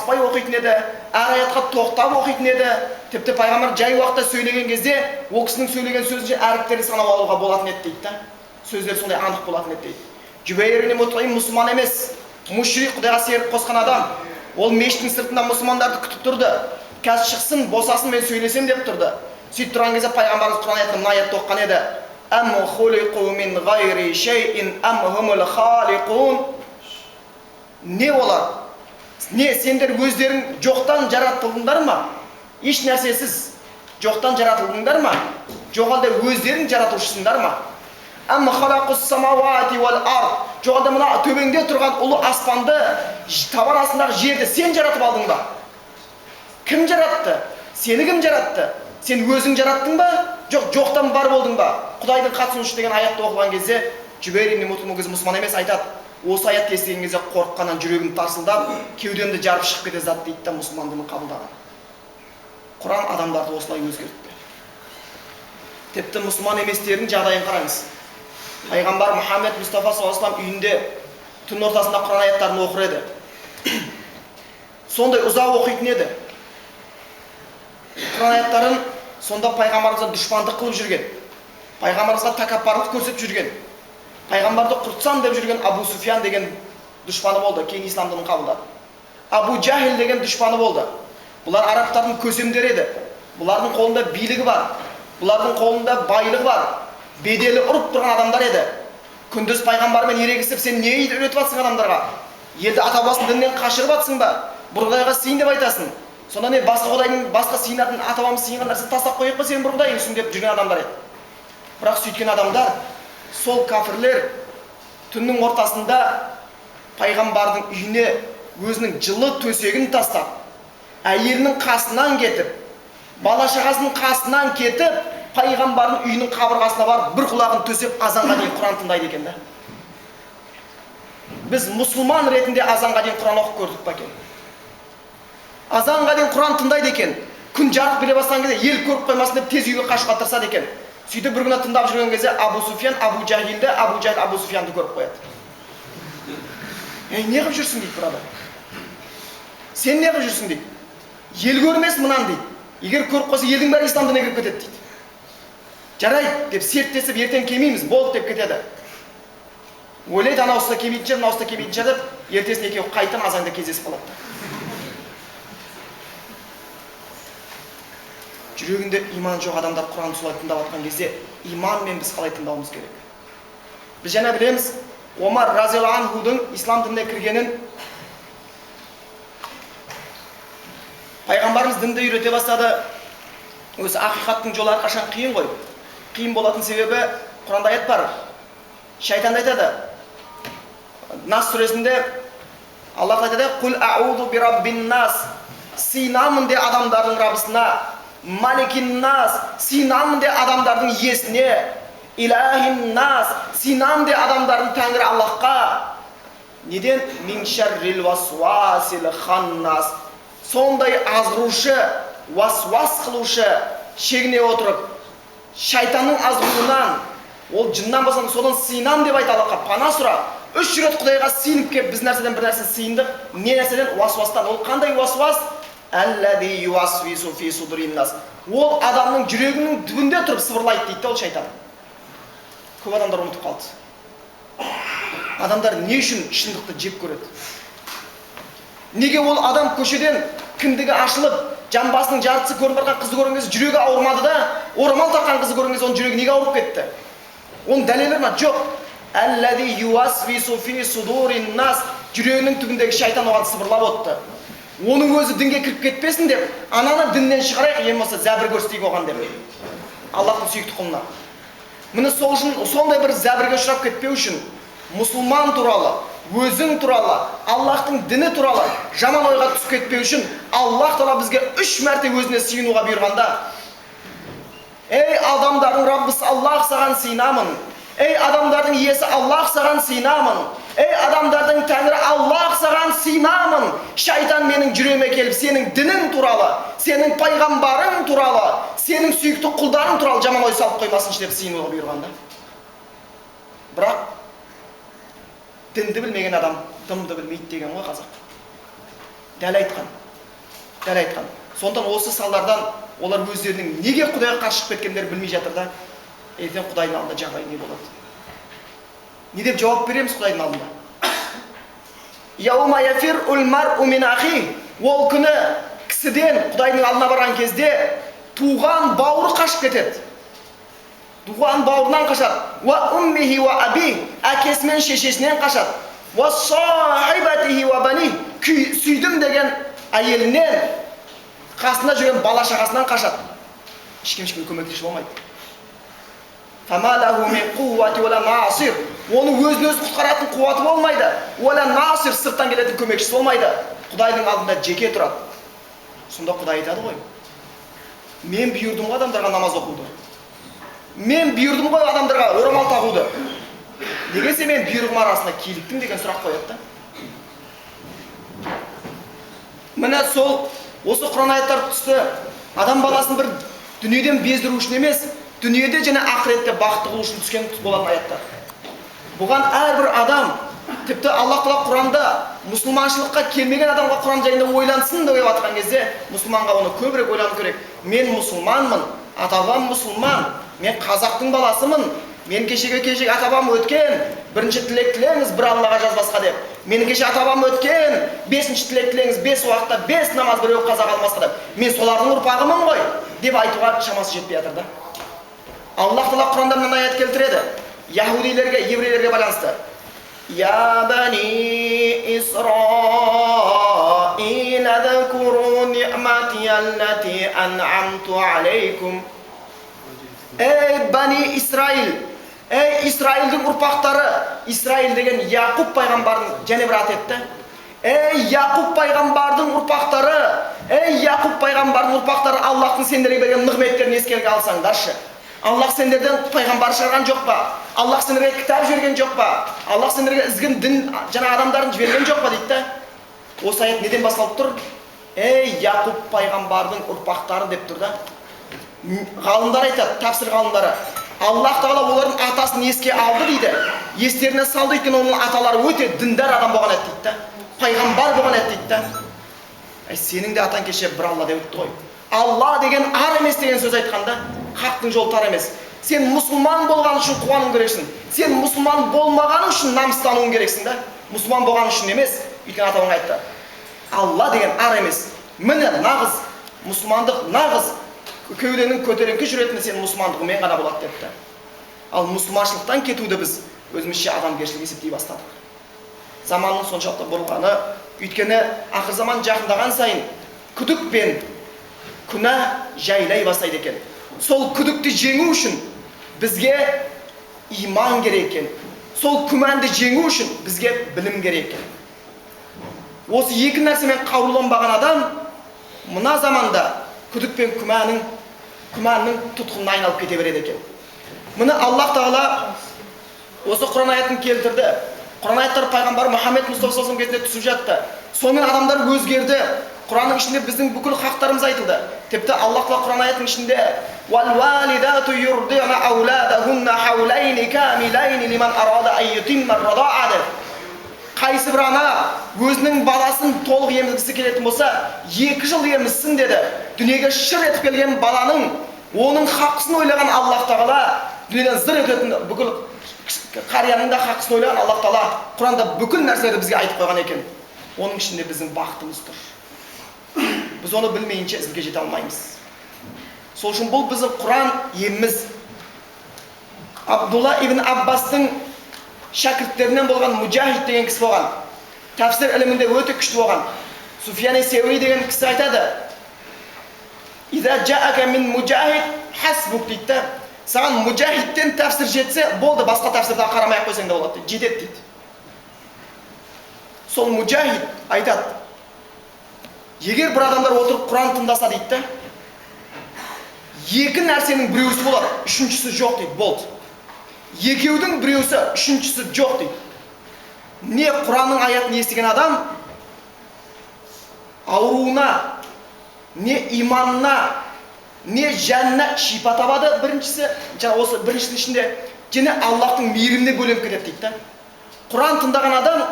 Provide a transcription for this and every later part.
баспай оқитын еді, әр аятқа тоқтап оқитын еді. Тіпті пайғамбар жай уақытта сөйлеген кезде ол кісінің сөйлеген сөзінше әріптерді санап алуға болатын еді дейді да. Сөздер сондай анық болатын еді дейді. Жүбейр ибн Мут'им мұсылман емес, мушрик, құдайға серік қосқан адам. Ол мешіттің сыртында мұсылмандарды күтіп тұрды. Қазір шықсын, босасын, мен сөйлесем деп тұрды. Сөйтіп тұрған кезде пайғамбарымыз Құран аятында мына аятты оқыған еді. Ам хулиқу мин гайри шайин ам хумул халиқун. Не олар? Не, сендер өздерің жоқтан жаратылдыңдар ма? Еш нәрсесіз жоқтан жаратылдыңдар ма? Жоқ әлде өздерің жаратушысыңдар ма? Ам халақус самауати вал ард. Жоқ әлде мына төбеңде тұрған ұлы аспанды, табан астындағы жерді сен жаратып алдың ба? Кім жаратты? Сені кім жаратты? Сен өзің жараттың ба? Жоқ, жоқтан бар болдың ба? Құдайдың қатысушы деген аятты оқыған кезде Жүбейр ибн Мут'им мұсылман емес айтады. Осы аятты естіген кезде қорыққаннан жүрегім тарсылдап, кеудемді жарып шығып кете зат дейді да мұсылман дінін қабылдаған. Құран адамдарды осылай өзгертті. Тіпті мұсылман еместердің жағдайын қараңыз. Пайғамбар Мұхаммед Мұстафа саллаллаху алейхи үйінде түн ортасында Құран аяттарын оқыр еді. Сондай ұзақ оқитын еді. Құран аяттарын сонда пайғамбарымызға дұшпандық қылып жүрген, пайғамбарымызға тәкаппарлық көрсетіп жүрген, пайғамбарды құртсам деп жүрген Абу Суфиян деген дұшпаны болды. Кейін ислам дінін қабылдады. Абу Жахил деген дұшпаны болды. Бұлар арабтардың көсемдері еді. Бұлардың қолында билігі бар, бұлардың қолында байлығы бар, беделі ұрып тұрған адамдар еді. Күндіз пайғамбармен ерегісіп, сен не үйретіп жатсың адамдарға? Елді ата басын діннен қашырып жатсың ба? Бір құдайға сыйын деп айтасың. Сонда не басқа құдайдың басқа сыйынатын, ата бабамыз сыйынған нәрсені тастап қояйық па, сен бір құдайсың деп жүрген адамдар еді. Бірақ сөйткен адамдар, сол кәфірлер түннің ортасында пайғамбардың үйіне өзінің жылы төсегін тастап, әйелінің қасынан кетіп, бала шағасының қасынан кетіп, пайғамбардың үйінің қабырғасына барып, бір құлағын төсеп, азанға дейін Құран тыңдайды екен да. Біз мұсылман ретінде азанға дейін Құран оқып көрдік па екен? Азанға дейін Құран тыңдайды екен. Күн жарық бере бастаған кезде ел көріп қоймасын деп тез үйге қашуға тырысады екен. Сөйтіп бір күні тыңдап жүрген кезде Абу Суфиян Абу Жахилді, Абу Жахил Абу Суфиянды көріп қояды. Не қылып жүрсің дейді бір адам. Сен не қылып жүрсің дейді. Ел көрмес мынан дейді. Егер көріп қойса елдің бәрі ислам дініне кіріп кетеді дейді. Жарайды деп серттесіп ертең келмейміз, болды деп кетеді. Ойлайды анаусы да келмейтін шығар, мынаусы да келмейтін шығар деп, ертесіне екеуі қайтадан азанда кездесіп қалады. Жүрегінде иман жоқ адамдар Құранды солай тыңдап жатқан кезде иманмен біз қалай тыңдауымыз керек? Біз жаңа білеміз, Омар разиаллаху анхудың ислам дініне кіргенін пайғамбарымыз дінді үйрете бастады. Өзі ақиқаттың жолы әрқашан қиын ғой. Қиын болатын себебі Құранда аят бар. Шайтан айтады. Нас сүресінде Аллах айтады: "Құл аузу би раббин нас", сыйынамын де адамдардың раббысына. Маликин нас, сыйынамын де адамдардың иесіне. Илахин нас, сыйынамын де адамдардың тәңірі Аллахқа. Неден? Мин шаррил васвасил ханнас. Сондай азғырушы, васвас қылушы шегіне отырып, шайтанның азғыруынан, ол жыннан болса содан сыйынам деп айтты Аллахқа, пана сұра. 3 рет Құдайға сыйынып кеп, біз нәрседен бір нәрсе сыйындық. Не нәрседен? Васвастан. Ол қандай васвас? Аллади ювасвису фи судурин нас. Ол адамның жүрегінің түбінде тұрып сыбырлайды дейді ол шайтан. Көп адамдар ұмытып қалды. Адамдар не үшін шындықты жек көреді? Неге ол адам көшеден кіндігі ашылып, жамбасының жартысы көрініп жатқан қызды көрген кезде жүрегі ауырмады да, орамал таққан қызды көрген кезде оның жүрегі неге ауырып кетті? Оның дәлелі ме? Жоқ. Аллади ювасвису фи судурин нас. Жүрегінің түбіндегі шайтан оған сыбырлап отты. Оның өзі дінге кіріп кетпесін деп, ананы діннен шығарайық, ең болса зәбір көрсетейік оған деп. Аллахтың сүйікті құлына. Міне сол үшін сондай бір зәбірге ұшырап кетпеу үшін мұсылман туралы, өзің туралы, Аллахтың діні туралы жаман ойға түсіп кетпеу үшін Аллах Тағала бізге 3 мәрте өзіне сыйынуға бұйырғанда: "Ей адамдардың Раббысы Аллах, саған сыйынамын. Ей адамдардың иесі Аллах, саған сыйынамын. Ей адамдардың тәңірі Аллах, саған сыйынамын. Шайтан менің жүрегіме келіп, сенің дінің туралы, сенің пайғамбарың туралы, сенің сүйікті құлдарың туралы жаман ой салып қоймасыншы" деп сыйынуға бұйырғанда. Бірақ дінді білмеген адам дымды білмейді деген ғой қазақ. Дәл айтқан. Дәл айтқан. Сондан осы салдардан олар өздерінің неге Құдайға қарсы шығып кеткендерін білмей жатыр да, ертең Құдайдың алдында жағдай не болады? Не деп жауап береміз Құдайдың алдында? Яума яфирул мар'у мин ахи. Ол күні кісіден Құдайдың алдына барған кезде туған бауыры қашып кетеді. Туған бауырынан қашады. Ва уммихи ва аби. Әкесі мен шешесінен қашады. Ва сахибатихи ва бани. Сүйдім деген әйелінен, қасында жүрген бала шағасынан қашады. Ешкім көмектесуші болмайды. Фама лаху мин қуввати ва ла насир. Оны өзін-өзі құтқаратын қуаты болмайды. Ва ла насир, сырттан келетін көмекшісі болмайды. Құдайдың алдында жеке тұрады. Сонда Құдай айтады ғой: мен бұйырдым ғой адамдарға намаз оқуды. Мен бұйырдым ғой адамдарға орамал тағуды. Неге сен мен бұйрығым арасында киліктің деген сұрақ қояды да. Міне сол осы Құран аяттар түсті. Адам баласын бір дүниеден бездіру үшін емес, дүниеде және ақыретте бақытты қылу үшін түскен болатын аяттар. Бұған әрбір адам, тіпті Аллах Тағала Құранда мұсылманшылыққа келмеген адамға Құран жайында ойлансын деп жатқан кезде, мұсылманға оны көбірек ойлану керек. Мен мұсылманмын, ата-бабам мұсылман, мен қазақтың баласымын, мен кешегі ата-бабам өткен, бірінші тілек тілеңіз бір Аллаға жазбасқа деп. Мен кеше ата-бабам өткен, бесінші тілек тілеңіз 5 уақытта 5 намаз біреу қаза қалмасқа деп. Мен солардың ұрпағымын ғой деп айтуға шамасы жетпей жатыр да. Аллах Тағала Құранда мына аят келтіреді. Яһудилерге, еврейлерге байланысты. Я бани Исраил, адкуру ниъмати аллати ан'амту алейкум. Ей бани Исраил, ей Исраилдің ұрпақтары, Исраил деген Яқуб пайғамбардың және бір ат етті. Ей Яқуб пайғамбардың ұрпақтары, ей Яқуб пайғамбардың ұрпақтары, Аллахтың сендерге берген нығметтерін еске алсаңдаршы. Аллах сендерден пайғамбар шығарған жоқ па? Аллах сендерге кітап жіберген жоқ па? Аллах сендерге ізгін дін жаңа адамдарын жіберген жоқ па дейді. Осы аят неден басталып тұр? Ей Яқуб пайғамбардың ұрпақтары деп тұр да. Ғалымдар айтады, тәпсір ғалымдары. Аллах Тағала олардың атасын еске алды дейді. Естеріне салды, өйткені оның аталары өте діндар адам болған еді дейді. Пайғамбар болған еді дейді. Сенің де атаң кеше бір Алла деп өтті ғой. Алла деген ар емес деген сөз айтқанда, хақтың жолы тар емес. Сен мұсылман болған үшін қуану керексің. Сен мұсылман болмаған үшін намыстануың керексің да. Мұсылман болған үшін емес, өйткені атаң айтты. Алла деген ар емес. Міне нағыз мұсылмандық, нағыз кеуденің көтеріңкі жүретіні сен мұсылмандығымен ғана болады депті. Ал мұсылманшылықтан кетуді біз өзімізше адамгершілік есептей бастадық. Заманның соншалықты бұрылғаны, өйткені ақыр заман жақындаған сайын күдік пен күнә жайлай бастайды екен. Сол күдікті жеңу үшін бізге иман керек екен. Сол күмәнді жеңу үшін бізге білім керек екен. Осы екі нәрсемен қаруланбаған адам мына заманда күдік пен күмәннің тұтқынына айналып кете береді екен. Мұны Аллах Тағала осы Құран аятын келтірді. Құран аяттар пайғамбар Мұхаммед Мұстафа саллаллаху алейхи кезінде түсіп жатты. Сонымен адамдар өзгерді. Құранның ішінде біздің бүкіл хақтарымыз айтылды. Тіпті Аллах Тағала Құран аятының ішінде "Вал-валидату юрди'на ауладахунна хауляйни камилайни лиман арада ан ютимма ар-рада'a" деп. Қайсы бір ана өзінің баласын толық емізгісі келетін болса, 2 жыл емізсін деді. Дүниеге шыр етіп келген баланың, оның хақысын ойлаған Аллах Тағала, дүниеден зыр ететін бүкіл қарияның да хақысын ойлаған Аллах Тағала Құранда бүкіл нәрселерді бізге айтып қойған екен. Оның ішінде біздің бақытымыз тұр. Біз оны білмейінше ізге жете алмаймыз. Сол үшін бұл біздің Құран еміміз. Абдулла ибн Аббастың шәкірттерінен болған Мужахид деген кісі болған. Тәфсір ілімінде өте күшті болған. Суфиян Саури деген кісі айтады: "Иза жаака мин мужахид хасбук" дейді. Саған мужахидтен тәфсір жетсе, болды, басқа тәфсірден қарамай-ақ қойсаң да болады, жетеді дейді. Сол мужахид айтады: егер бір адамдар отырып Құран тыңдаса дейді, 2 нәрсенің біреусі болады, үшіншісі жоқ дейді, болды. Екеудің біреусі, үшіншісі жоқ дейді. Не Құранның аятын естіген адам ауруына, не иманына, не жанына шипа табады біріншісі, жаңа осы біріншісінің ішінде, және Аллахтың мейіріміне бөленіп кетеді дейді. Құран тыңдаған адам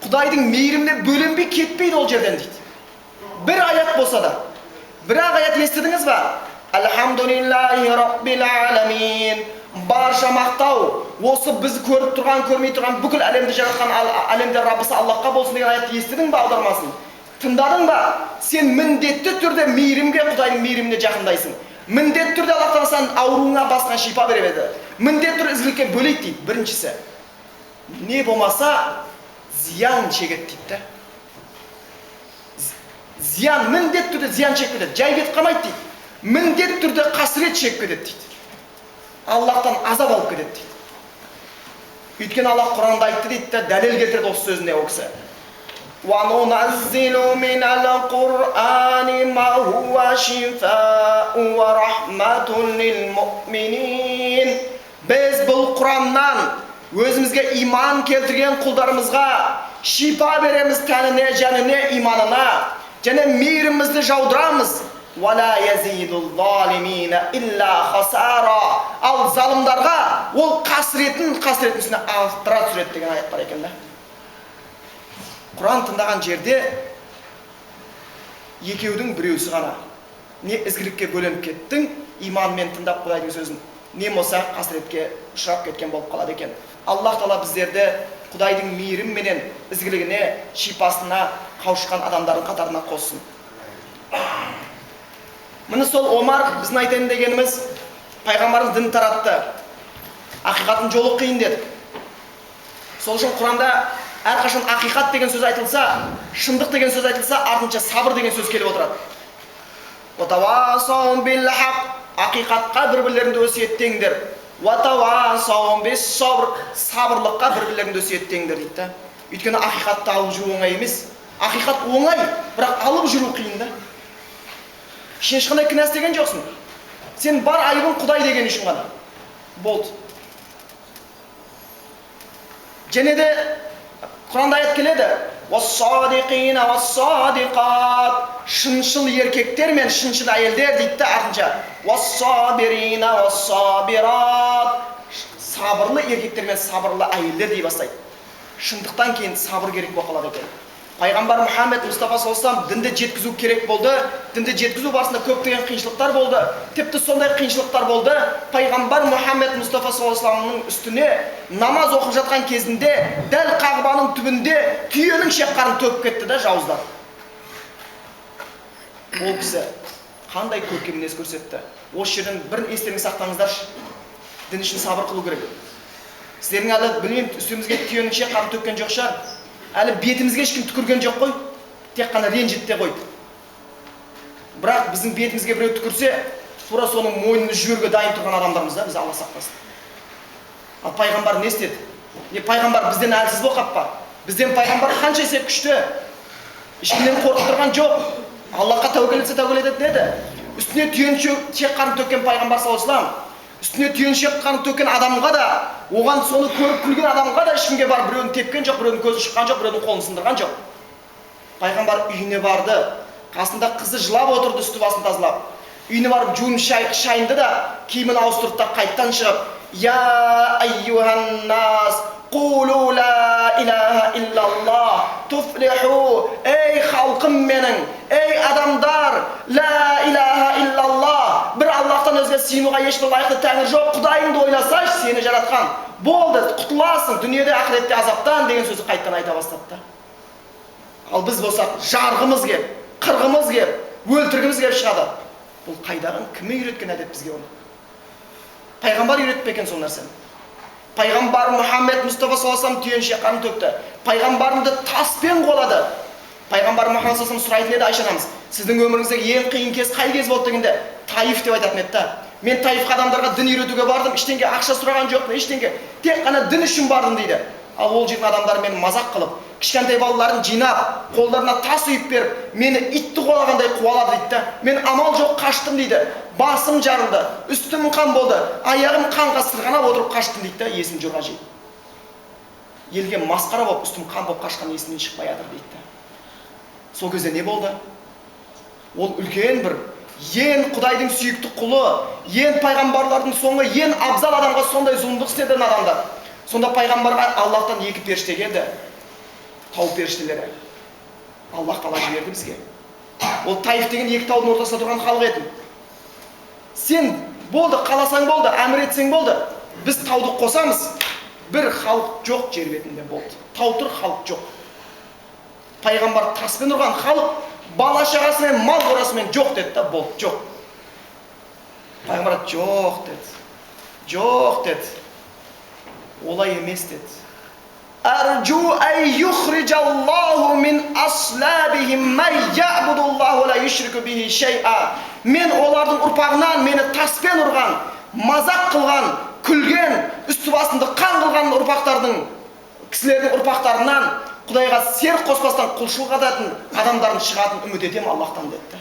Құдайдың мейіріміне бөленбей кетпейді ол жерден дейді. болса да. Бірақ аят естідіңіз ба? Алхамдулиллахи раббил аламин. Барша мақтау осы біз көріп тұрған, көрмей тұрған бүкіл әлемді жаратқан әлемде Раббысы Аллахқа болсын деген аятты естідің ба аудармасын? Тыңдадың ба? Сен міндетті түрде мейірімге, Құдайдың мейіріміне жақындайсың. Міндетті түрде Аллахтан саған ауруыңа басқан шипа береді. Міндетті түрде ізгілікке бөлейді дейді. Біріншісі, не болмаса зиян шегеді дейді. Зиян, міндетті түрде зиян шегіп кетеді. Жай кетіп қалмайды дейді. Міндетті түрде қасірет шегіп кетеді дейді. Аллахтан азап алып кетеді дейді. Өйткені Аллах Құранында айтты дейді, дәлел келтірді осы сөзіне ол кісі. وَنُنَزِّلُ مِنَ الْقُرْآنِ مَا هُوَ شِفَاءٌ وَرَحْمَةٌ لِلْمُؤْمِنِينَ. Біз бұл Құраннан өзімізге иман келтірген құлдарымызға шипа береміз тәніне, жаніне, иманына, және мейірімізді жаудырамыз. وَلَا يَزِيدُ الظَّالِمِينَ إِلَّا خَسَارًا. Ал залымдарға ол қасіретін үстіне арттыра түсіреді деген аят бар екен да. Құран тыңдаған жерде екеудің біреусі ғана. Не ізгілікке бөленіп кеттің, иманмен тыңдап Құдайдың сөзін, не болса қасіретке ұшырап кеткен болып қалады екен. Аллах Тағала біздерді Құдайдың мейірімменен ізгілігіне, шипасына қауышқан адамдардың қатарына қоссын. Міне сол Омар біздің айтайын дегеніміз, пайғамбарымыз дін таратты. Ақиқаттың жолы қиын деді. Сол үшін Құранда әрқашан ақиқат деген сөз айтылса, шындық деген сөз айтылса, артынша сабыр деген сөз келіп отырады. Ватавасау бил хақ, ақиқатқа бір-бірлеріңді өсиеттеңдер. Ватавасау бис сабр, сабырлыққа бір-бірлеріңді өсиеттеңдер дейді. Өйткені ақиқатты алып жүру оңай емес. Ақиқат оңай, бірақ алып жүру қиын да. Ешқандай кінә істеген жоқсың. Сен бар айыбың Құдай деген үшін ғана. Болды. Және де Құранда аят келеді. Уассадиқина уассадиқат. Шыншыл еркектер мен шыншыл әйелдер дейді артынша. Уассабирина уассабират. Сабырлы еркектер мен сабырлы әйелдер дей бастайды. Шындықтан кейін сабыр керек болып қалады екен. Пайғамбар Мұхаммед Мұстафа саллаллаху дінді жеткізу керек болды. Дінді жеткізу барысында көптеген қиыншылықтар болды. Тіпті сондай қиыншылықтар болды. Пайғамбар Мұхаммед Мұстафа саллаллаху үстіне намаз оқып жатқан кезінде дәл Қағбаның түбінде түйенің шекқарын төгіп кетті да жауыздар. Ол кісі қандай көркем мінез көрсетті. Осы жерден бір естеріңізге сақтаңыздаршы. Дін үшін сабыр қылу керек. Сіздердің әлі білмеймін, үстімізге түйенің шекқарын төккен жоқ шығар. Әлі бетімізге ешкім түкірген жоқ қой, тек қана ренжітте қойды. Бірақ біздің бетімізге біреу түкірсе, тура соның мойнын жіберуге дайын тұрған адамдармыз да, біз Алла сақтасын. Ал пайғамбар не істеді? Пайғамбар бізден әлсіз болып қалып па? Бізден пайғамбар қанша есе күшті? Ешкімнен қорқып тұрған жоқ. Аллахқа тәуекел етсе тәуекел ететін еді. Үстіне түйен шекқарын төккен пайғамбар саллаллаху алейхи вассалам, үстіне түйен шекқарын төккен адамға да, оған соны көріп күлген адамға да ешкімге барып біреуін тепкен жоқ, біреудің көзі шыққан жоқ, біреудің қолын сындырған жоқ. Пайғамбар үйіне барды, қасында қызы жылап отырды, үсті басын тазалап. Үйіне барып жуын шайынды да, киімін ауыстырды да қайттан шығып, «Я айюхан нас, қулу ла илаха иллаллах, туфлиху, ей халқым менің, ей адамдар, ла илаха иллаллах, бір Аллахтан өзге сыйынуға ешбір лайықты тәңір жоқ, Құдайыңды ойласайшы, сені жаратқан, болды, құтыласың, дүниеде ақыретте азаптан» деген сөзі қайттан айта бастады. Ал біз болсақ, жарғымыз кеп, қырғымыз кеп, өлтіргіміз кеп шығады. Бұл қайдаған, кім үйреткен әдет бізге оны? Пайғамбар үйретпеген сол нәрсені. Пайғамбар Мұхаммед Мұстафа саллаллаху түйен шекқарын төкті. Пайғамбарымды таспен қолады. Пайғамбар Мұхаммед саллаллаху сұрайтын еді Айша анамыз, сіздің өміріңіздегі ең қиын кез қай кез болды дегенде, Таиф деп айтатын еді. Мен Таифқа адамдарға дін үйретуге бардым, ештеңе ақша сұраған жоқпын, ештеңе, тек қана дін үшін бардым дейді. Ал ол жердің адамдары мені мазақ қылып, кішкентай балаларын жинап, қолдарына тас үйіп беріп, мені итті қуалағандай қуалады дейді. Мен амал жоқ қаштым дейді. Басым жарылды, үстім қан болды, аяғым қанға сырғанап отырып қаштым дейді. Есім жорға жейді. Елге масқара болып, үстім қан болып қашқан есімнен шықпай жатыр дейді. Сол кезде не болды? Ол үлкен бір ең Құдайдың сүйікті құлы, ең пайғамбарлардың соңы, ең абзал адамға сондай зұлымдық істеді адамдар. Сонда пайғамбарға Аллахтан екі періште келді. Тау періштелері. Аллах Тағала жіберді бізге. Ол Таиф деген екі таудың ортасында тұрған халық еді. Сен болды, қаласаң болды, әмір етсең болды. Біз тауды қосамыз. Бір халық жоқ жер бетінде болды. Тау тұр, халық жоқ. Пайғамбар таспен ұрған халық бала шағасымен, мал қорасымен жоқ деді да, болды, жоқ. Пайғамбар жоқ деді. Жоқ деді. Олай емес деді. Арджу ай юхриджаллаху мин аслабихим май я'будуллаху ла юшрику бихи шай'a. Мен олардың ұрпағынан мені таспен ұрған, мазақ қылған, күлген, үсті басында қан қылған ұрпақтардың, кісілердің ұрпақтарынан Құдайға серік қоспастан құлшылық ететін адамдардың шығатын үміт етем Аллахтан деді.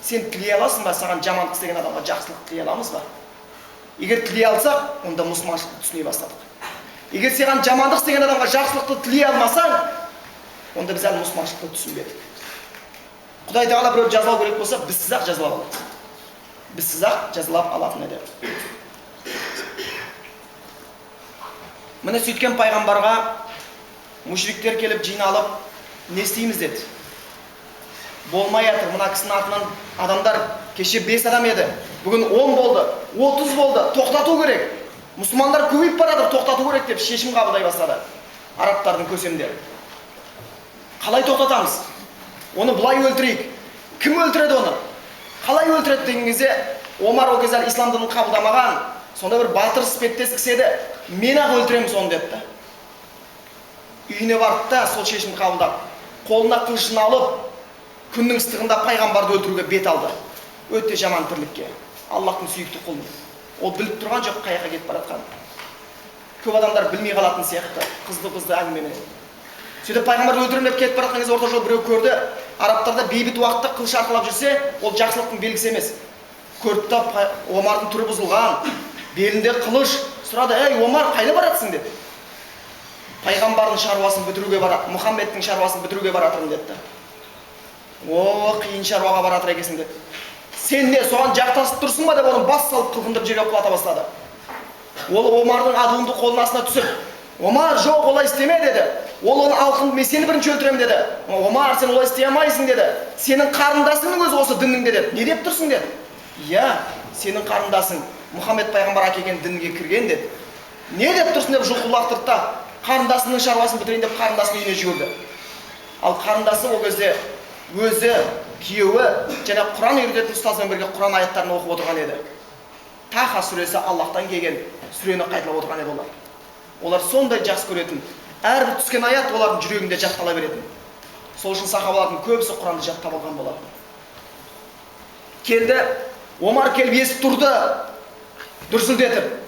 Сен тілей аласың ба, саған жамандық істеген адамға жақсылық тілей аламыз ба? Егер тілей алсақ, онда мұсылманшылықты түсіне бастадық. Егер саған жамандық істеген адамға жақсылықты тілей алмасаң, онда біз әлі мұсылманшылықты түсінбедік. Құдай тағала біреуді жазалау керек болса, бізсіз-ақ жазалап алады. Бізсіз-ақ жазалап алатын еді. Міне сөйткен пайғамбарға мушриктер келіп жиналып, не істейміз деді. Болмай жатыр, мына кісінің артынан адамдар кеше 5 адам еді, бүгін 10 болды, 30 болды, тоқтату керек. Мұсылмандар көбейіп барады, тоқтату керек деп шешім қабылдай бастады арабтардың көсемдері. Қалай тоқтатамыз? Оны бұлай өлтірейік. Кім өлтіреді оны? Қалай өлтіреді деген кезде, Омар ол кезде ислам дінін қабылдамаған, сонда бір батыр іспеттес кісі еді, мен-ақ өлтіремін соны деді. Үйіне барды да сол шешімді қабылдап, қолына қылышын алып, күннің ыстығында пайғамбарды өлтіруге бет алды. Өте жаман тірлікке. Аллахтың сүйікті құлы. Ол біліп тұрған жоқ қаяққа кетіп баратқан. Көп адамдар білмей қалатын сияқты, қызды әңгіменен. Сөйтіп пайғамбарды өлтіремін деп кетіп баратқан кезде орта жол біреу көрді. Арабтарда бейбіт уақытта қылыш арқалап жүрсе, ол жақсылықтың белгісі емес. Көрді да Омардың түрі бұзылған, белінде қылыш. Сұрады: "Ей, Омар, қайда баратсың?" деді. Пайғамбардың шаруасын бітіруге баратырмын, Мұхаммедтің шаруасын бітіруге баратырмын деді. О, қиын шаруаға баратыр екенсің деді. Сен не, соған жақтасып тұрсың ба деп оның бас салып қылқындырып жерге құлата бастады. Ол Омардың адуынды қолының астына түсіп: "Омар, жоқ, олай істеме" деді. Ол оны алқынып: "Мен сені бірінші өлтіремін" деді. "Омар, сен олай істей алмайсың" деді. "Сенің қарындасыңның өзі осы дінніңде" деді. "Не деп тұрсың" деді. "Иә, сенің қарындасың Мұхаммед пайғамбар әкелген дінге кірген" деді. "Не деп тұрсың" деп жұлқып лақтырды да қарындасының шаруасын бітірейін деп қарындасының үйіне жүгірді. Ал қарындасы ол кезде өзі, күйеуі және Құран үйрететін ұстазбен бірге Құран аяттарын оқып отырған еді. Таха сүресі Аллахтан келген сүрені қайталап отырған еді олар. Олар сондай жақсы көретін, әрбір түскен аят олардың жүрегінде жаттала беретін. Сол үшін сахабалардың көбісі Құранды жаттап алған болады. Келді, Омар келіп есіп тұрды, дүрсілдетіп.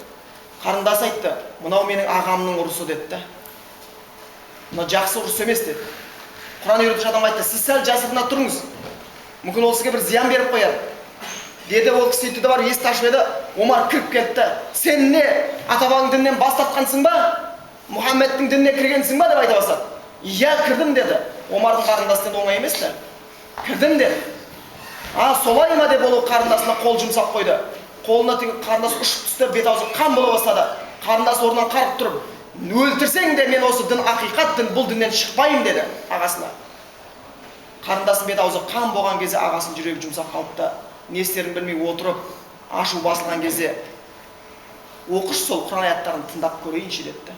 Қарындасы айтты: "Мынау менің ағамның ұрысы" деді. "Мына жақсы ұрыс емес" деді. Құран үйретуші адам айтты: "Сіз сәл жасырына тұрыңыз. Мүмкін ол сізге бір зиян беріп қояр" деді. Ол кісі сөйтті де бар, есікті ашып еді. Омар кіріп кетті. "Сен не, ата-бабаң діннен бас тартқансың ба? Мұхаммедтің дініне кіргенсің ба?" деп айта бастады. "Иә, кірдім" деді. Омардың қарындасы оңай емес те. "Кірдім" деді. Солай ма" деп ол қарындасына қол жұмсап қойды. Қолына қарындасы ұшып түсті, бет-аузы қан бола бастады. Қарындасы орнынан қарғып тұрып: "Өлтірсең де мен осы дін ақиқат дін, бұл діннен шықпаймын" деді ағасына. Қарындасы бет-аузы қан болған кезде ағасының жүрегі жұмсап қалыпты. Не істерін білмей отырып, ашу басылған кезде: "Оқыш сол Құран аяттарын тыңдап көрейінші" деді.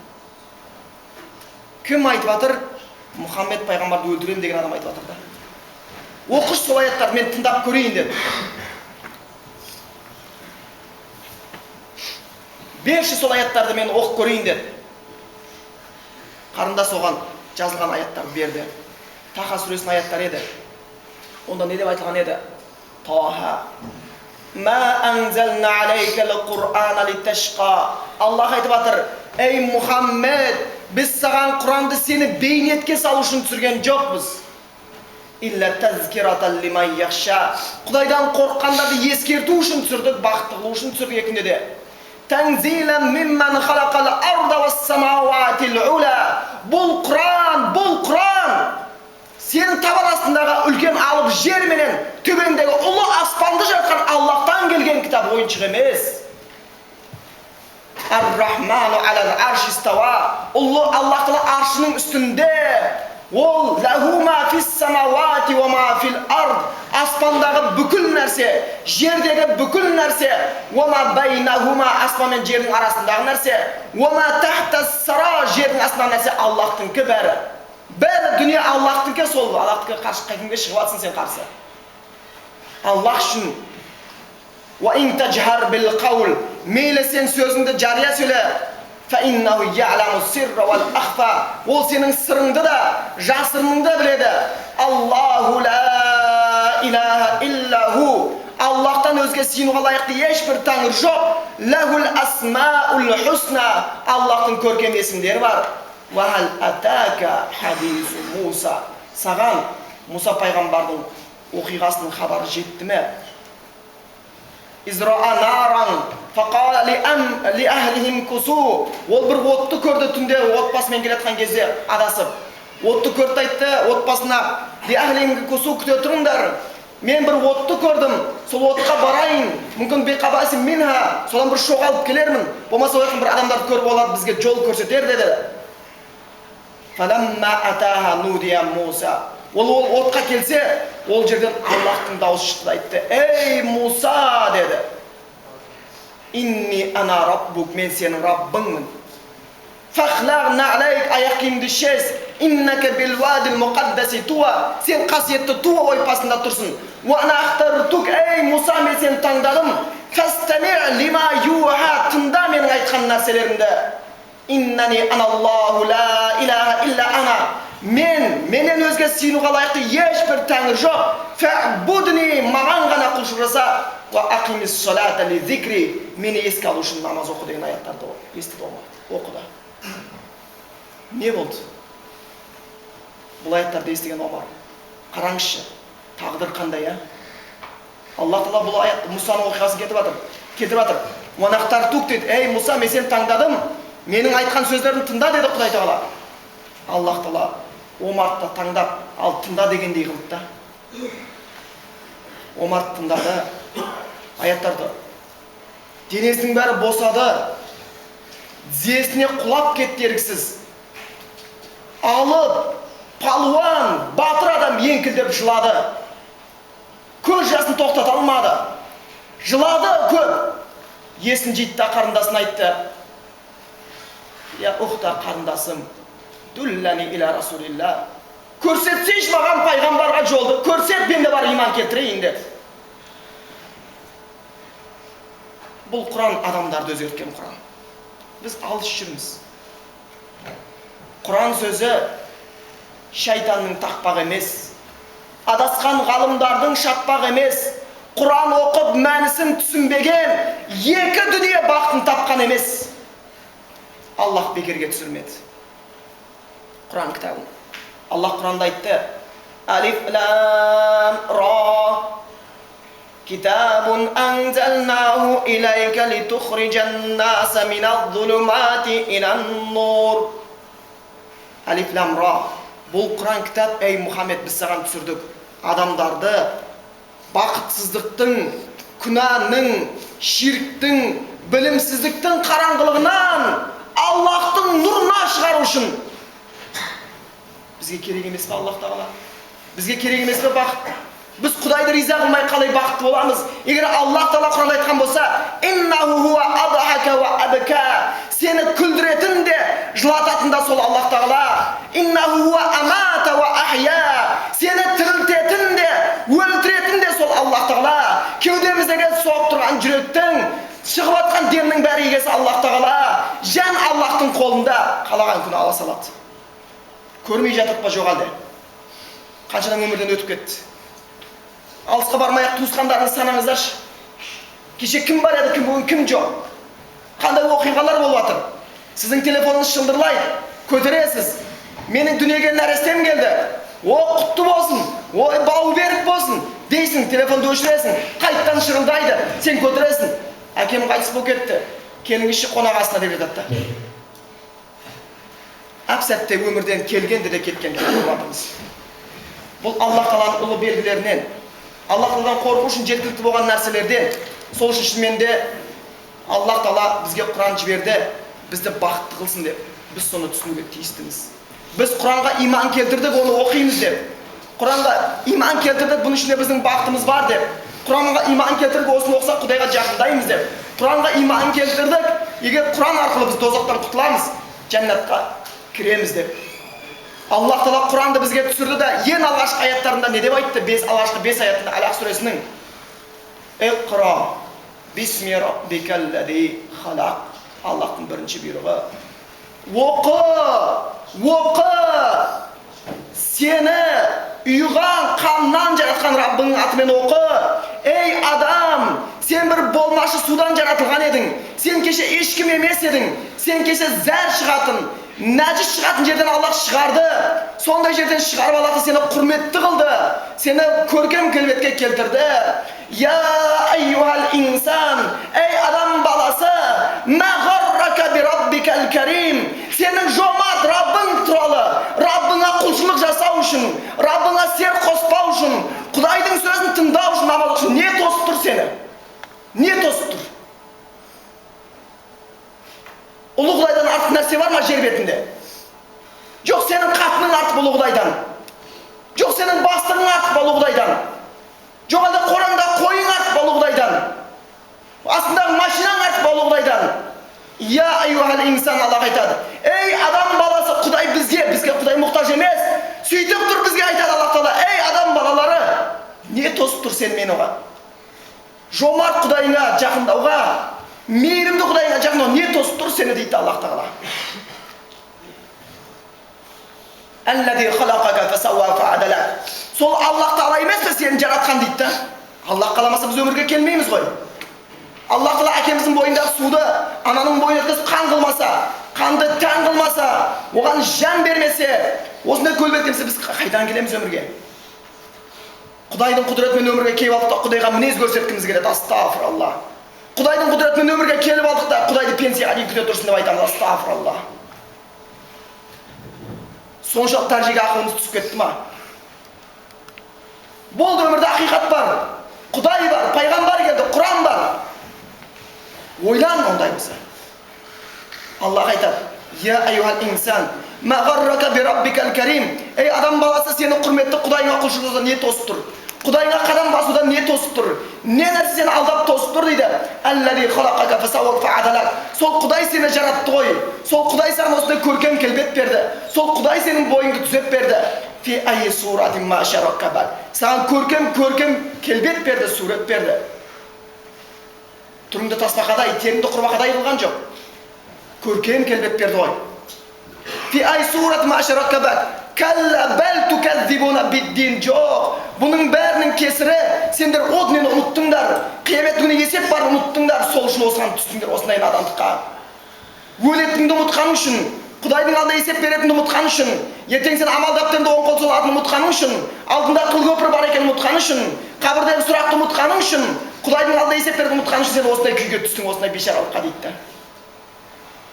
Кім айтып жатыр? Мұхаммед пайғамбарды өлтіремін деген адам айтып жатыр да. "Оқыш сол аяттарды, мен тыңдап көрейін" деді. "Берші сол аяттарды, мен оқып көрейін" деді. Қарындас оған жазылған аяттарды берді. Таха сүресінің аяттары еді. Онда не деп айтылған еді? Таха ма анзална алейка л-Құр'ана литашқа. Аллах айтып жатыр: "Ей Мұхаммед, біз саған Құранды сені бейнетке салу үшін түсірген жоқпыз. Илля тазкиратал лиман яхша. Құдайдан қорыққандарды ескерту үшін түсірдік, бақытты қылу үшін түсірдік" екінде де. "Танзилан мимман халақал арда вас-самауатил ула." Бұл Құран сенің табан астындағы үлкен алып жер менен төбендегі ұлы аспанды жаратқан Аллахтан келген кітап, ойыншық емес. Ар-Рахману алал арш истава. Ұлы Аллах Тағала аршының үстінде. Ол лаху ма фис самавати ва ма фил ард. Аспандағы бүкіл нәрсе, жердегі бүкіл нәрсе, ва ма байнахума, аспан мен жердің арасындағы нәрсе, ва ма тахта сара, жердің астындағы нәрсе Аллахтыңкі бәрі. Бәрі дүние Аллахтыңкі, сол Аллахтыңкі қарсы кімге шығып жатсың сен қарсы? Аллах үшін. Ва ин таджхар бил қаул, мейлі сен сөзіңді жария сөйле. فَإِنَّهُ يَعْلَمُ السِّرَّ وَالْأَخْفَى. Ол сенің сырыңды да, жасырыныңды біледі. Аллаху ла илаха иллаху. Аллахтан өзге сыйынуға лайықты ешбір тәңір жоқ. Лахул асмаул хусна. Аллахтың көркем есімдері бар. وَهَلْ أَتَاكَ حَدِيثُ مُوسَى. Саған Мұса пайғамбардың оқиғасының хабары жетті ме? Изра'a наран фақала ли ахлихим кусу. Ол бір отты көрді түнде, отбасымен келетқан кезде адасып. Отты көрді айтты отбасына, ли ахлихим кусу, күте тұрыңдар. Мен бір отты көрдім, сол отқа барайын. Мүмкін бейқабаси минха, содан бір шоқ алып келермін. Болмаса ояқтың бір адамдарды көріп олар бізге жол көрсетер деді. Фаламма атаха нудия Муса. Ол отқа келсе, ол жерден Аллахтың дауысы шықты айтты. Ей Муса деді. Инни ана раббук, мен сенің Раббыңмын. Фахлар на'лайк, аяқ киімді шеш. Иннака бил вадил муқаддаси туа. Сен қасиетті туа ойпасында тұрсын. Ва ана ахтартук, ей Муса, мен сені таңдадым. Фастами' лима юха, тыңда менің айтқан нәрселерімді. Иннани аналлаху ла илаха илля ана. Менен өзге сыйынуға лайықты ешбір тәңір жоқ. Фә'будни, маған ғана құлшылық жаса. Ва ақимис салата ли зикри, мені еске алу үшін намаз оқы деген аяттарды естіді оқыды. Не болды? Бұл аяттарды естіген Омар. Қараңызшы, тағдыр қандай, а? Аллах Тағала бұл аятты Мұсаның оқиғасын кетіп жатыр. Уанақтар тук деді. Ей Мұса, мен сені таңдадым. Менің айтқан сөздерін тыңда деді Құдай Тағала. Аллах Тағала Омарды таңдап, ал тыңда дегендей қылды да. Омарды тыңдады, аяттарды. Денесінің бәрі босады, тізесіне құлап кетті еріксіз. Алып, палуан, батыр адам еңкілдеп жылады. Көз жасын тоқтата алмады. Жылады көп. Есін жийтті, қарындасын айтты. Я ұқта қарындасым, дүлләни иля расулилла. Көрсетсейш маған пайғамбарға жолды. Көрсет, мен де бар иман келтірейін деп. Бұл Құран адамдарды өзгерткен Құран. Біз алыс жүрміз. Құран сөзі шайтанның тақпақ емес. Адасқан ғалымдардың шатпақ емес. Құран оқып мәнісін түсінбеген, екі дүние бақытын тапқан емес. Аллах бекерге түсірмеді. Құран кітабын. Аллах Құранда айтты: Алиф лам ра китабун анзалнаху илайка литухриджан наса минадз-зулумати илан-нур. Алиф лам ра. Бұл Құран кітап, ей Мұхаммед, біз саған түсірдік. Адамдарды бақытсыздықтың, күнәнің, ширктің, білімсіздіктің қараңғылығынан Аллахтың нұрына шығару үшін. Бізге керек емес пе Аллах Тағала? Бізге керек емес пе бақыт? Біз Құдайды риза қылмай қалай бақытты боламыз? Егер Аллах Тағала Құранда айтқан болса, иннаху хуа адхака ва абка, сені күлдіретін де, жылататын да сол Аллах Тағала. Иннаху хуа амата ва ахя, сені тірілтетін де, өлтіретін де сол Аллах Тағала. Кеудеміздегі соғып тұрған жүректің, шығып жатқан демнің бәрі егесі Аллах Тағала. Жан Аллахтың қолында, қалаған күні ала салады. Көрмей жатып па жоқ әлде? Қаншадан өмірден өтіп кетті? Алысқа бармай-ақ туысқандарыңызды санаңыздаршы. Кеше кім бар еді, бүгін кім жоқ? Қандай оқиғалар болып жатыр? Сіздің телефоныңыз шылдырлайды, көтересіз. Менің дүниеге нәрестем келді. О, құтты болсын, ой, бау берік болсын дейсің, телефонды өшіресің, қайттан шырылдайды, сен көтересің. Әкем қайтыс болып кетті, келіңізші қонақ астына деп жатады. Әп-сәтте өмірден келгенде де кеткен болатымыз. Бұл Аллах Тағаланың ұлы белгілерінен, Аллах Тағаладан қорқу үшін жеткілікті болған нәрселерден. Сол үшін шынымен Аллах Тағала бізге Құран жіберді, бізді бақытты қылсын деп, біз соны түсінуге тиістіміз. Біз Құранға иман келтірдік, оны оқимыз деп. Құранға иман келтірдік, бұның ішінде біздің бақытымыз бар деп. Құранға иман келтірдік, осыны оқсақ Құдайға жақындаймыз деп. Құранға иман келтірдік, егер Құран арқылы біз тозақтан құтыламыз, жәннатқа кіреміз деп. Аллах Тағала Құранды бізге түсірді де, ең алғашқы аяттарында не деп айтты? Алғашқы 5 аятында Алақ сүресінің Иқра бисми раббикаллази халақ. Аллахтың бірінші бұйрығы. Оқы! Сені ұйыған қаннан жаратқан Раббыңның атымен оқы. Ей адам, сен бір болмашы судан жаратылған едің. Сен кеше ешкім емес едің. Сен кеше зәр шығатын, нәжіс шығатын жерден Аллах шығарды. Сондай жерден шығарып Аллах сені құрметті қылды. Сені көркем келбетке келтірді. Я айюхал инсан, ей адам баласы, мағаррака би раббикал карим. Сенің жомарт Раббың туралы, Раббыңа құлшылық жасау үшін, Раббыңа сер қоспау үшін, Құдайдың сөзін тыңдау үшін, намаз үшін не тосып тұр сені? Не тосып тұр? Ұлы Құдайдан артық нәрсе бар ма жер бетінде? Жоқ, сенің қатының артық Ұлы Құдайдан. Жоқ, сенің бастығың артық Ұлы Құдайдан. Жоқ, әлде қораңда қойың артық Ұлы Құдайдан. Астындағы машинаң артық Ұлы Құдайдан. Я айюхал инсан, Аллах айтады. Ей адам баласы, Құдай бізге Құдай мұқтаж емес. Сөйтіп тұр бізге айтады Аллах Тағала. Ей адам балалары, не тосып тұр сен мен оған? Жомарт Құдайыңа жақындауға, мейірімді Құдайыңа жақындауға не тосып тұр сені дейді Аллах Тағала. Аллади халақака фасауа фаадалак. Сол Аллах Тағала емес пе сені жаратқан дейді. Аллах қаламаса біз өмірге келмейміз ғой. Аллах Тағала әкеміздің бойындағы суды ананың бойына өткізіп қан қылмаса, қанды тән қылмаса, оған жан бермесе, осындай көлбеттемсе біз қайдан келеміз өмірге? Құдайдың құдіретімен өмірге келіп алдық та Құдайға мінез көрсеткіміз келеді. Астағфиралла. Құдайдың құдіретімен өмірге келіп алдық та Құдайды пенсияға дейін күте тұрсын деп айтамыз. Астағфиралла. Соншалық дәрежеге ақылымыз түсіп кетті ма? Болды, өмірде ақиқат бар, Құдай бар, пайғамбар келді, Құран бар. Ойлан ондай болса. Аллах айтады: "Я айюхал инсан, ма гаррака би раббикал карим." Ей адам баласы, сені құрметті Құдайыңа құлшылықта не тосып тұр? Құдайыңа қадам басудан не тосып тұр? Не нәрсе сені алдап тосып тұр дейді? Аллади халақака фасауа фаадалак. Сол Құдай сені жаратты ғой. Сол Құдай саған осындай көркем келбет берді. Сол Құдай сенің бойыңды түзеп берді. Фи айи суратин ма шараккабак. Саған көркем келбет берді, сурет берді. Түріңді тасбақадай, теріңді құрбақадай қылған жоқ. Көркем келбет берді ғой. Фи айи сурат ма шараккабак. Калла бәл туказзибуна биддин. Жоқ. Бұның бәрінің кесірі сендер однен ұмыттыңдар. Қиямет күні есеп бар ұмыттыңдар. Сол үшін осыған түстіңдер, осындай надандыққа. Өлетіңді ұмытқаның үшін, Құдайдың алдында есеп беретінді ұмытқаның үшін, ертең сен амалдаптен оң қол соғатынды ұмытқаның үшін, алдында қыл көпір бар екенін ұмытқаның үшін, қабірдегі сұрақты ұмытқаның үшін, Құдайдың алдында есеп беретінді ұмытқаның үшін сен осындай күйге түстің, осындай бейшаралыққа дейді.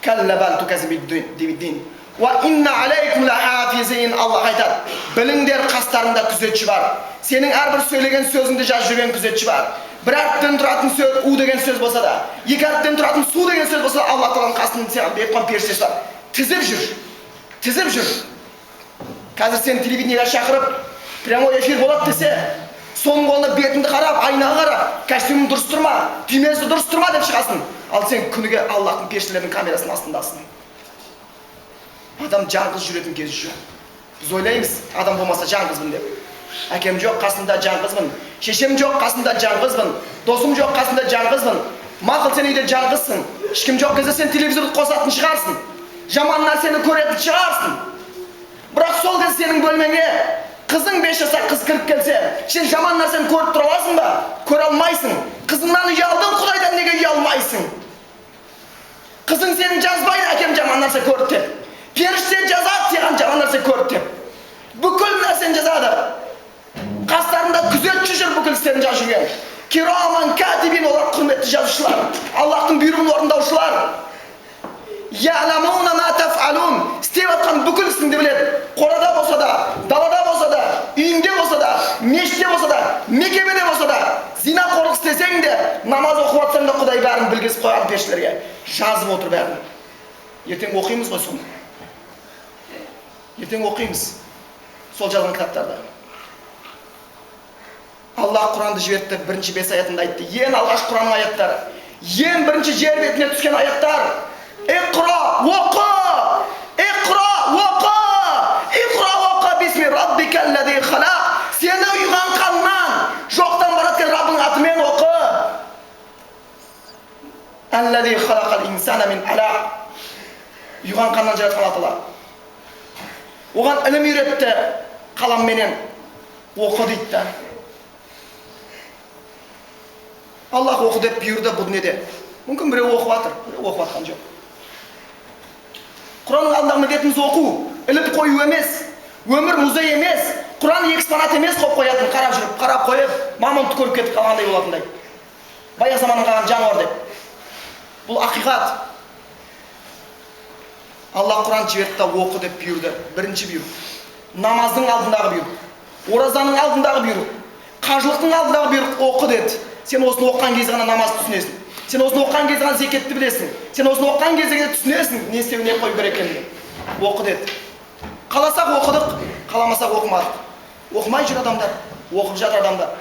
Калла бәл туказзибуна. Ва инна алейкум лахафизин. Аллах айтады: біліңдер, қастарында күзетші бар. Сенің әрбір сөйлеген сөзіңді жазып жүрген күзетші бар. Bir harften тұратын сөз у деген сөз болса да, екі harften тұратын су деген сөз болса да, Аллах Тағаланың қасында саған беріп қойған періштесі бар. Тізіп жүр. Қазір сен телевидениеге шақырып, прямой эфир болады десе, соның қолына бетіңді қарап, айнаға қарап, костюмің дұрыс тұрма, түймесі дұрыс тұрма деп шығасың. Ал сен күніге Аллахтың періштелерінің камерасының астындасың. Адам жалғыз жүретін кезі жоқ. Біз ойлаймыз, адам болмаса жалғызбын деп. Әкем жоқ, қасында жалғызбын. Шешем жоқ, қасында жалғызбын. Досым жоқ, қасында жалғызбын. Мақұл, сен үйде жалғызсың. Ешкім жоқ кезде сен телевизорды қосатын шығарсың. Жаман нәрсені көретін шығарсың. Бірақ сол кезде сенің бөлмеңе қызың 5 жасар қыз кіріп келсе, сен жаман нәрсені көріп тұра аласың ба? Көре алмайсың. Қызыңнан ұялдың, Құдайдан неге ұялмайсың? Қызың сені жазбайды, әкем жаман нәрсе көрді деп. Періште жазады, саған жаман нәрсе көрді деп. Бүкіл нәрсені жазады. Қастарында күзетші жүр, бүкіл істерін жазып жүрген. Кираман катибин, олар құрметті жазушылар, Аллахтың бұйрығын орындаушылар. Я'ламуна ма таф'алун. Істеп жатқан бүкіл ісіңді біледі. Қорада болса да, далада болса да, үйіңде болса да, мешітте болса да, мекемеде болса да, зинақорлық істесең де, намаз оқып жатсаң да, Құдай бәрін білгізіп қойған періштелерге. Жазып отыр бәрін. Ертең оқимыз ғой соны. ертең оқимыз сол жазған кітаптарда. Аллах Құранды жіберді, бірінші 5 аятында айтты. Ең алғаш Құранның аяттары, ең бірінші жер бетіне түскен аяттар. Иқра, оқы! Иқра, оқы! Иқра, оқы! Бисми раббикаллази халақ. Сені ұйған қаннан, жоқтан баратқан Раббың атымен оқы. Аллази халақал инсана мин алақ. Ұйған қаннан жаратқан аталар. Оған ілім үйретті, қаламменен оқы дейді. Аллах оқы деп бұйырды бұл неде. Мүмкін біреу оқып жатыр, біреу оқып жатқан жоқ. Құранның алдындағы міндетіміз оқу, іліп қою емес, өмір музей емес, Құран экспонат емес қойып қоятын, қарап жүріп, қарап қойып, мамонтты көріп кетіп қалғандай болатындай. Баяғы заманнан қалған жануар деп. Бұл ақиқат. Аллах Құран жіберді, оқы деп бұйырды. Бірінші бұйрық. Намаздың алдындағы бұйрық, оразаның алдындағы бұйрық, қажылықтың алдындағы бұйрық оқы деді. Сен осыны оққан кезде ғана намаз түсінесің. Сен осыны оққан кезде ғана зекетті білесің. Сен осыны оққан кезде түсінесің, не істеу, не қою керек екенін. Оқы деді. Қаласақ оқыдық, қаламасақ оқымадық. Оқымай жүр адамдар, оқып жатыр адамдар.